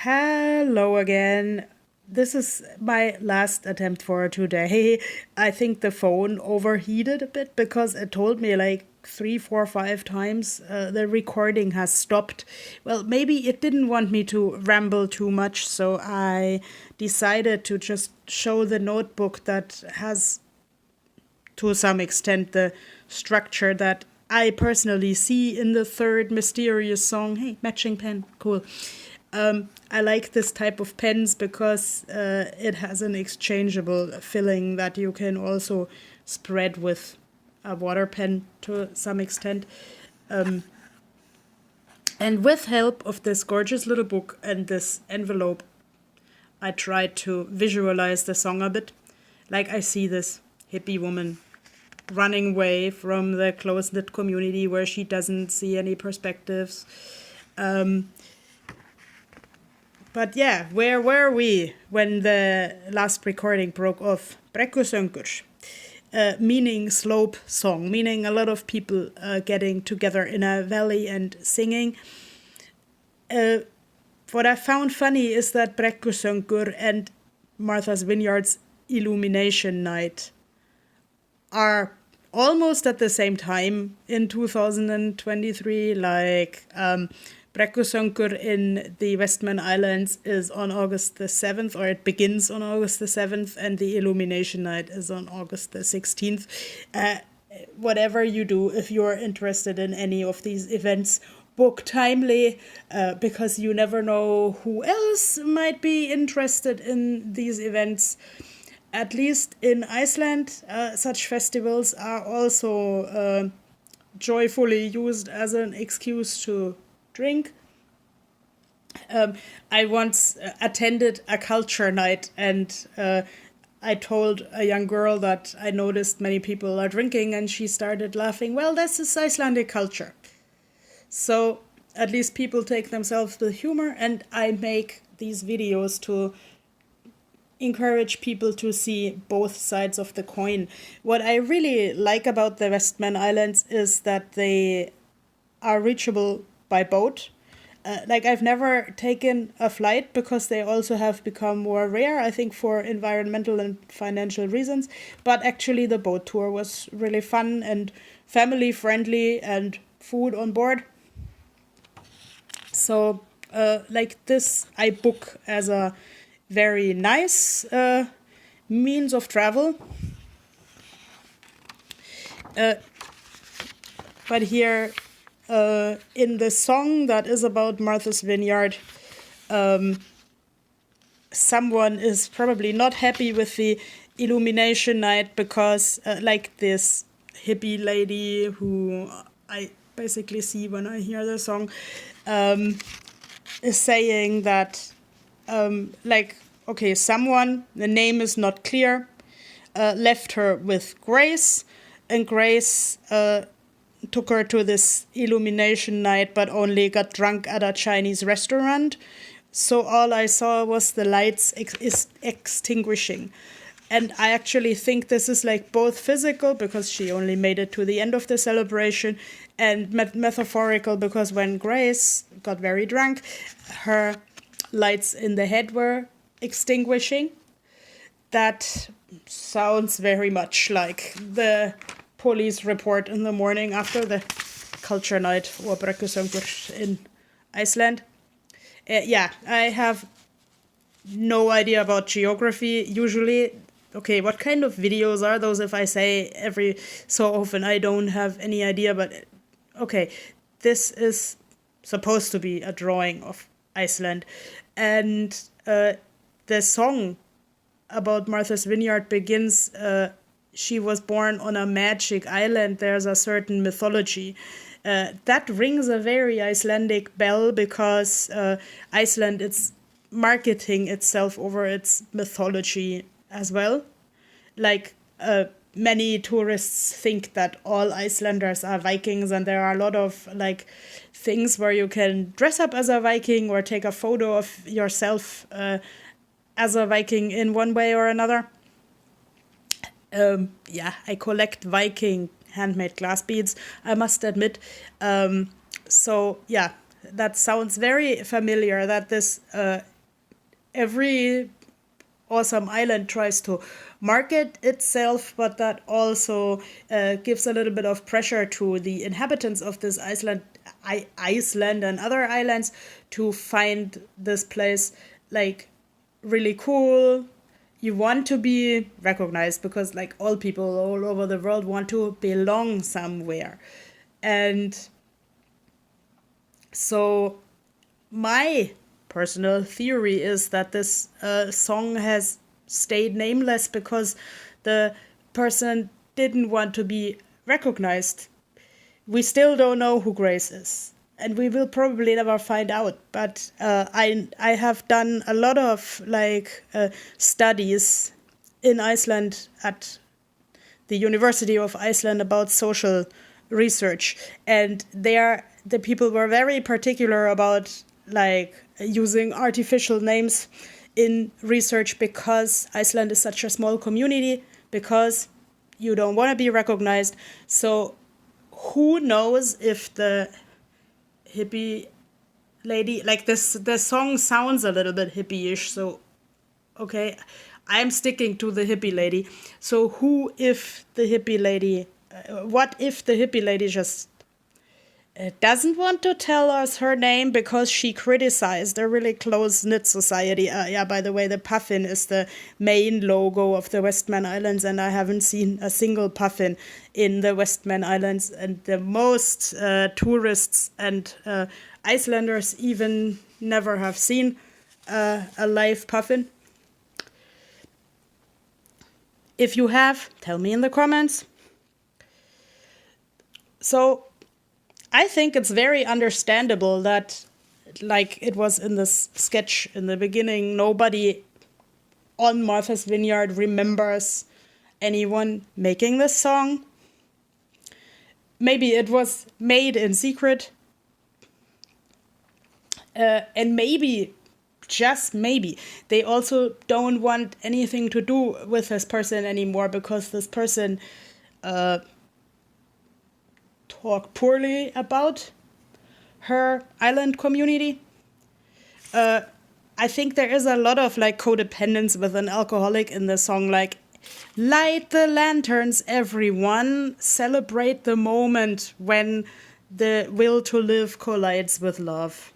Hello again. This is my last attempt for today. I think the phone overheated a bit because it told me like three, four, five times the recording has stopped. Well, maybe it didn't want me to ramble too much, so I decided to just show the notebook that has, to some extent, the structure that I personally see in the third mysterious song. Hey, matching pen, cool. I like this type of pens because it has an exchangeable filling that you can also spread with a water pen to some extent. And with help of this gorgeous little book and this envelope, I tried to visualize the song a bit. Like I see this hippie woman running away from the close-knit community where she doesn't see any perspectives. But yeah, where were we when the last recording broke off? Brekkusöngur, meaning slope song, meaning a lot of people getting together in a valley and singing. What I found funny is that Brekkusöngur and Martha's Vineyard's Illumination Night are almost at the same time in 2023. Like Brekkusöngur in the Westman Islands is on August the 7th, or it begins on August the 7th, and the Illumination Night is on August the 16th. Whatever you do, if you're interested in any of these events, book timely, because you never know who else might be interested in these events. At least in Iceland, such festivals are also joyfully used as an excuse to drink. I once attended a culture night, and I told a young girl that I noticed many people are drinking, and she started laughing. Well, this is Icelandic culture. So at least people take themselves with humor, and I make these videos to encourage people to see both sides of the coin. What I really like about the Westman Islands is that they are reachable by boat. Like I've never taken a flight because they also have become more rare, I think, for environmental and financial reasons. But actually the boat tour was really fun and family friendly and food on board. So like this I book as a very nice means of travel. But here in the song that is about Martha's Vineyard, someone is probably not happy with the Illumination Night because like this hippie lady who I basically see when I hear the song is saying that someone, the name is not clear, left her with Grace, and Grace took her to this Illumination Night, but only got drunk at a Chinese restaurant. So all I saw was the lights extinguishing. And I actually think this is like both physical, because she only made it to the end of the celebration, and metaphorical, because when Grace got very drunk, her lights in the head were extinguishing. That sounds very much like the police report in the morning after the culture night or Brekkusöngur in Iceland. I have no idea about geography usually. Okay, what kind of videos are those if I say every so often I don't have any idea, but okay, this is supposed to be a drawing of Iceland. And the song about Martha's Vineyard begins, she was born on a magic island, there's a certain mythology. That rings a very Icelandic bell because Iceland is marketing itself over its mythology as well. Like many tourists think that all Icelanders are Vikings, and there are a lot of like things where you can dress up as a Viking or take a photo of yourself as a Viking in one way or another. I collect Viking handmade glass beads, I must admit. that sounds very familiar. That this every awesome island tries to market itself, but that also gives a little bit of pressure to the inhabitants of this Iceland and other islands to find this place like really cool. You want to be recognized because like all people all over the world want to belong somewhere. And so my personal theory is that this song has stayed nameless because the person didn't want to be recognized. We still don't know who Grace is, and we will probably never find out. But I have done a lot of studies in Iceland at the University of Iceland about social research, and there the people were very particular about using artificial names in research because Iceland is such a small community, because you don't want to be recognized. So who knows if the hippie lady, like this, the song sounds a little bit hippie-ish, so okay, I'm sticking to the hippie lady. So who if the hippie lady, what if the hippie lady just doesn't want to tell us her name because she criticized a really close-knit society. Yeah, by the way, the puffin is the main logo of the Westman Islands, and I haven't seen a single puffin in the Westman Islands. And the most tourists and Icelanders even never have seen a live puffin. If you have, tell me in the comments. So I think it's very understandable that, like it was in this sketch in the beginning, nobody on Martha's Vineyard remembers anyone making this song. Maybe it was made in secret. And maybe, just maybe, they also don't want anything to do with this person anymore because this person talk poorly about her island community. I think there is a lot of codependence with an alcoholic in the song, light the lanterns, everyone, celebrate the moment when the will to live collides with love.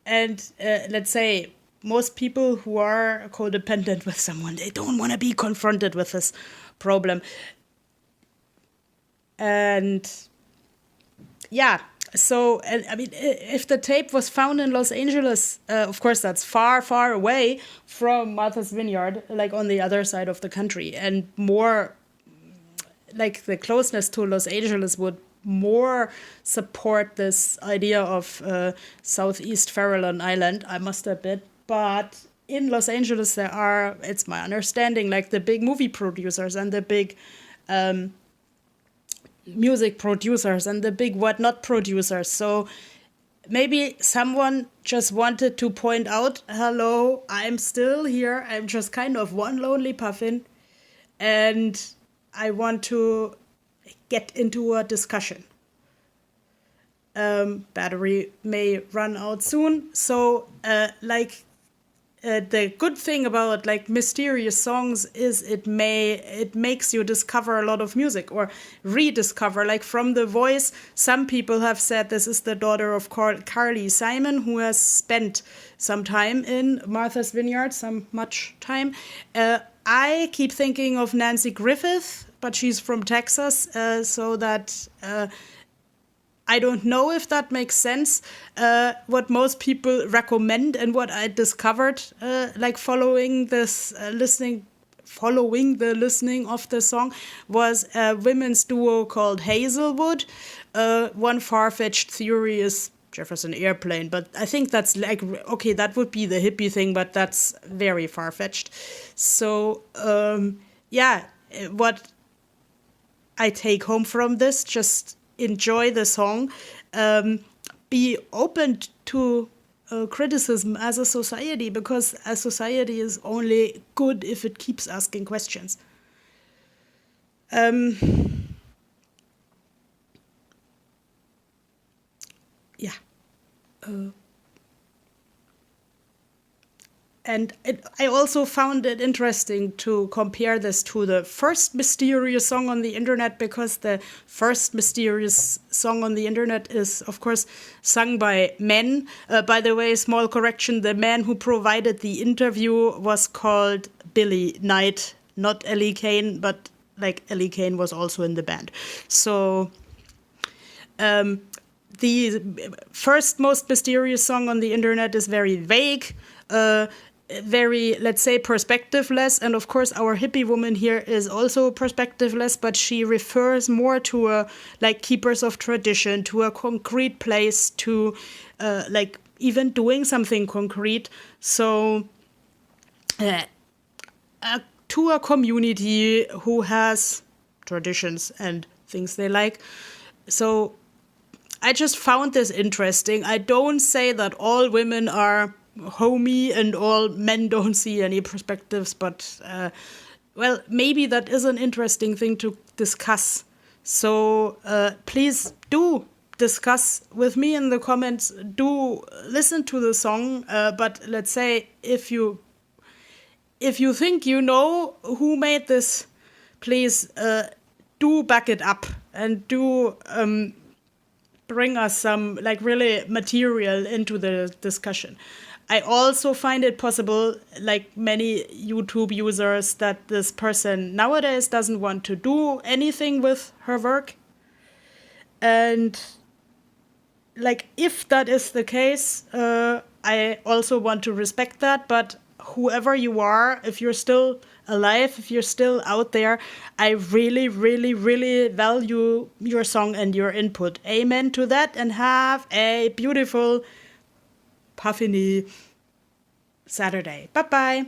And let's say most people who are codependent with someone, they don't want to be confronted with this problem. And yeah, so I mean, if the tape was found in Los Angeles, of course, that's far, far away from Martha's Vineyard, on the other side of the country. And more, the closeness to Los Angeles would more support this idea of Southeast Farallon Island, I must admit. But in Los Angeles, there are, it's my understanding, the big movie producers and the big music producers and the big whatnot producers. So maybe someone just wanted to point out, hello, I'm still here. I'm just kind of one lonely puffin. And I want to get into a discussion. Battery may run out soon. So the good thing about mysterious songs is it makes you discover a lot of music or rediscover. From the voice, some people have said this is the daughter of Carly Simon, who has spent some time in Martha's Vineyard, much time. I keep thinking of Nancy Griffith, but she's from Texas, so that I don't know if that makes sense. What most people recommend and what I discovered, following this following the listening of the song, was a women's duo called Hazelwood. One far-fetched theory is Jefferson Airplane, but I think that's okay, that would be the hippie thing, but that's very far-fetched. So yeah, what I take home from this, just enjoy the song, be open to criticism as a society, because a society is only good if it keeps asking questions. yeah. And I also found it interesting to compare this to the first mysterious song on the internet, because the first mysterious song on the internet is, of course, sung by men. By the way, small correction, the man who provided the interview was called Billy Knight, not Ellie Kane, but like Ellie Kane was also in the band. So the first most mysterious song on the internet is very vague, very, let's say, perspectiveless. And of course, our hippie woman here is also perspectiveless, but she refers more to a, like, keepers of tradition, to a concrete place, to like even doing something concrete. So to a community who has traditions and things they like. So I just found this interesting. I don't say that all women are homey and all men don't see any perspectives, but well, maybe that is an interesting thing to discuss. So please do discuss with me in the comments. Do listen to the song, but let's say if you think you know who made this, please do back it up and do bring us some, like, really material into the discussion. I also find it possible, like many YouTube users, that this person nowadays doesn't want to do anything with her work. And like, if that is the case, I also want to respect that. But whoever you are, if you're still alive, if you're still out there, I really, really, really value your song and your input. Amen to that, and have a beautiful, puffiny Saturday. Bye-bye.